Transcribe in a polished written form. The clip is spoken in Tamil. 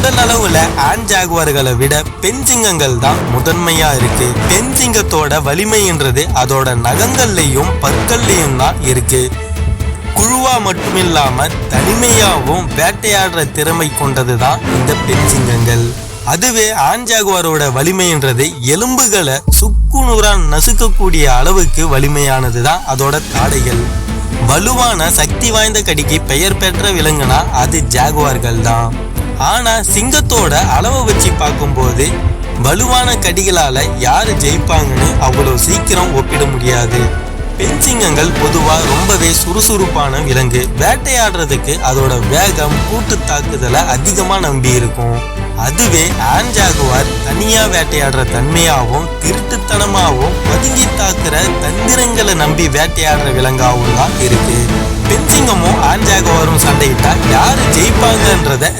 உடல் அளவுல ஆண் ஜாகுவார்களை விட பெண் சிங்கங்கள் தான் முதன்மையா இருக்கு. பெண் சிங்கத்தோட வலிமைன்றது அதோட நகங்கள்லயும் பற்கள்லயும் தான் இருக்கு. குழுவா மட்டுமில்லாம தனிமையாகவும் வேட்டையாடுற திறமை கொண்டதுதான் இந்த பெண் சிங்கங்கள். அதுவே ஆண் ஜாகுவாரோட வலிமைன்றது எலும்புகளை சுக்குநூறா நசுக்கக்கூடிய அளவுக்கு வலிமையானதுதான் அதோட தாடைகள். வலுவான சக்தி வாய்ந்த கடிக்கு பெயர் பெற்ற விலங்குனா அது ஜாகுவார்கள் தான். ஆனா சிங்கத்தோட அளவை வச்சு பார்க்கும்போது வலுவான கடிகளால யாரு ஜெயிப்பாங்கன்னு அவ்வளவு சீக்கிரம் ஒப்பிட முடியாது. பெண் சிங்கங்கள் பொதுவா ரொம்பவே சுறுசுறுப்பான விலங்கு. வேட்டையாடுறதுக்கு அதோட வேகம், கூட்டு தாக்குதலை அதிகமா நம்பி இருக்கும். அதுவே ஆண் ஜாகுவார் தனியா வேட்டையாடுற தன்மையாகவும் திருட்டுத்தனமாகவும் பதுங்கி தாக்குற தந்திரங்களை நம்பி வேட்டையாடுற விலங்காகவும் தான் இருக்கு. பெண் சிங்கமும் ஆண் ஜாகுவாரும் சண்டையிட்டா யாரு ஜெயிப்பாங்கன்றத